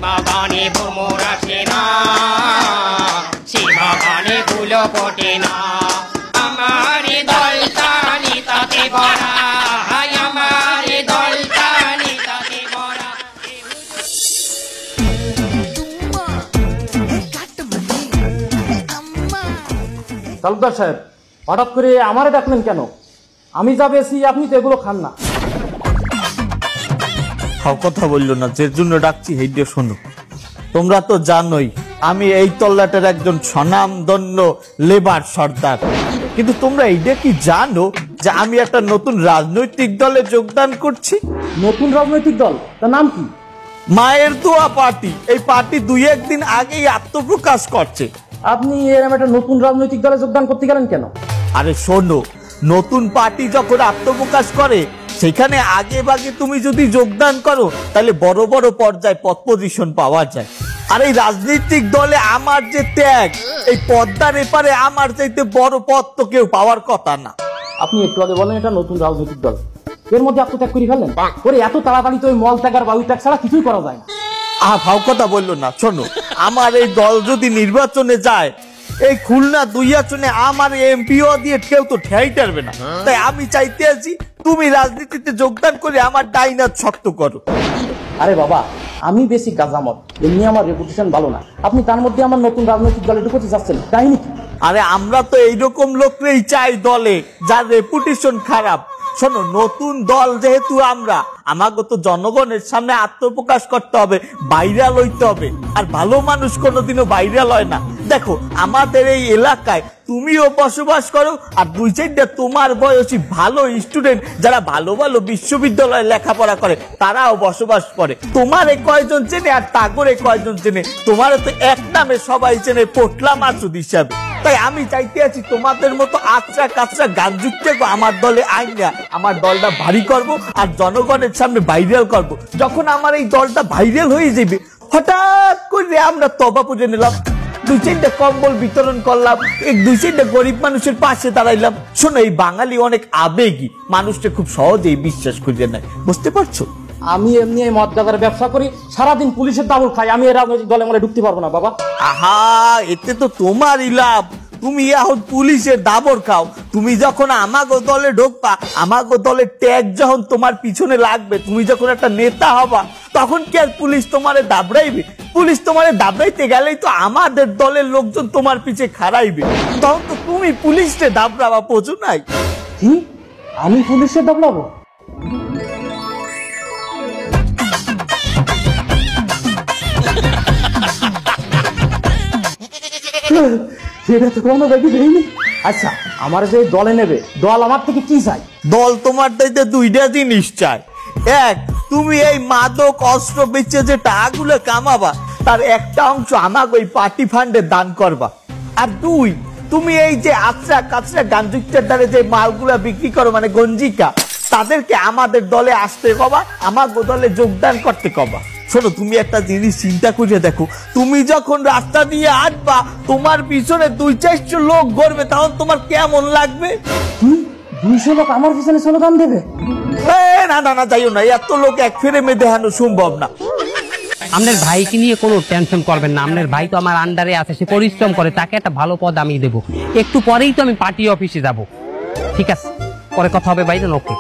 বাগানে ভ্রমর আসে না, সে বাগানে ফুল ফোটে না। আমার দলটা নিতাতে ভরা, আমার দলটা নিতাতে ভরা। তালুকদার সাহেব, হঠাৎ করে আমারে ডাকলেন কেন? আমি যা বেশি আপনি তো এগুলো খান না। কথা বললো না, যে জন্য ডাকছি হেইটা শোনো। তোমরা তো জানোই আমি এই তল্লাটের একজন স্বনামধন্য লেবার সর্দার, কিন্তু তোমরা এইটা কি জানো যে আমি একটা নতুন রাজনৈতিক দলে যোগদান করছি? নতুন রাজনৈতিক দল? তার নাম কি? মায়ের দোয়া পার্টি। এই পার্টি 2-1 দিন আগেই আত্মপ্রকাশ করছে। আপনি এরকম একটা নতুন রাজনৈতিক দলে যোগদান করতে গেলেন কেন? আরে শোনো, নতুন পার্টি যখন আত্মপ্রকাশ করে সেখানে আগে ভাগে তুমি যদি যোগদান করো তাহলে বড় বড় পর্যায়ে পদ পজিশন পাওয়া যায়। আর এই রাজনৈতিক দলে আমার যে ত্যাগ, এই পদ্মার এপারে আমার চাইতে বড় পদ তো কেউ পাওয়ার কথা না। আপনি একটু আগে বলেন এটা নতুন রাজনৈতিক দল, এর মধ্যে আত্মত্যাগ করে ফেললেন? ওরে এত তাড়াতাড়ি তো ওই মল ত্যাগ আর বায়ু ত্যাগ ছাড়া কিছুই করা যায় না। ভাও কথা বললো না। শোনো, আমার এই দল যদি নির্বাচনে যায়, এই খুলনা 2 আসনে আমার এমপিও দিয়ে কেউ তো ঠেই টারবে না। তাই আমি চাইতে আছি তুমি রাজনীতিতে যোগদান করে আমার ডাইনাত শক্ত করো। আরে বাবা, আমি বেশি গাজামত, এমনি আমার রেপুটেশন ভালো না, আপনি তার মধ্যে আমার নতুন রাজনৈতিক দলে ঢুকতে যাচ্ছেন, কাহিনী কি? আরে আমরা তো এইরকম লোকরেই চাই দলে যার রেপুটেশন খারাপ। শোনো, নতুন দল যেহেতু আমরা, আমাকে তো জনগণের সামনে আত্মপ্রকাশ করতে হবে, ভাইরাল হইতে হবে। আর ভালো মানুষ কোনোদিনও ভাইরাল হয় না। দেখো, আমাদের এই এলাকায় তুমিও বসবাস করো, আর 2-4টা তোমার বয়সী ভালো স্টুডেন্ট যারা ভালো ভালো বিশ্ববিদ্যালয়ে লেখাপড়া করে তারাও বসবাস করে। তোমারে কয়জন চেনে আর তাগরে কয়জন চেনে? তোমার তো এক নামে সবাই চেনে, পোটলা মাসুদ হিসাবে। তাই আমি চাইতে আছি তোমাদের মতো আচ্ছা কাঁচরা গান যুক্ত আমার দলে আইনা আমার দলটা ভারী করব আর জনগণের সামনে ভাইরাল করব। যখন আমার এই দলটা ভাইরাল হয়ে যাবে, হঠাৎ করে আমরা তবা পুজো নিলাম, 2-4টা কম্বল বিতরণ করলাম, 2-4টা গরিব মানুষের পাশে দাঁড়াইলাম। শোনো, এই বাঙালি অনেক আবেগী, মানুষটা খুব সহজেই বিশ্বাস করিয়ে নেয়, বুঝতে পারছো? আমি এমনি এই মদ গাঁজার ব্যবসা করি, সারাদিন পুলিশের দাবল খাই, আমি এই রাজনৈতিক দলে মনে ঢুকতে পারবো না বাবা। আহা, এতে তো তোমারই লাভ। তুমি এখন পুলিশের দাবর খাও, তুমি যখন আমাগো দলে ঢুকবা, আমাগো দলের ট্যাগ যখন তোমার পিছনে লাগবে, তুমি যখন একটা নেতা হবা, তখন কি আর পুলিশ তোমারে দাবড়াইবে? পুলিশ তোমারে দাবড়াইতে গেলেই তো আমাদের দলের লোকজন তোমার পিছে খাড়াইবে, তখন তো তুমি পুলিশকে দাবড়াবা, বোঝো নাই? কি আমি পুলিশের দাবড়াবো? সেটা তো কোনো দেখি দেয়নি। আচ্ছা, আমার যে দলে নেবে, দল আমার থেকে কি চাই? দল তোমার দাইতে 2টা জিনিস চাই। এক, তুমি এই মাদক অস্ত্র বেচে যে টাকাগুলো কামাবা তার একটা অংশ আমাকে ওই পার্টি ফান্ডে দান করবা। আর 2, তুমি এই যে আচ্ছা কাছরা গাঞ্জুকটার দ্বারা যে মালগুলা বিক্রি করো, মানে গঞ্জিকা, তাদেরকে আমাদের দলে আসতে কবা, আমাকে দলে যোগদান করতে কবা। শোনো, তুমি একটা জিনিস চিন্তা করে দেখো, তুমি যখন রাস্তা দিয়ে আসবা, তোমার পিছনে 2-400 লোক ঘুরবে, তখন তোমার কেমন লাগবে? 200 লোক আমার পিছনে স্লোগান দেবে? না না না, যাইও না, এত লোক এক ফ্রেমে দেখানো সম্ভব না। আপনার ভাইকে নিয়ে কোনো টেনশন করবেন না, আপনার ভাই তো আমার আন্ডারে আছে, সে পরিশ্রম করে, তাকে একটা ভালো পদ আমি দেবো। একটু পরেই তো আমি পার্টি অফিসে যাব। ঠিক আছে, পরে কথা হবে ভাই। ওকে।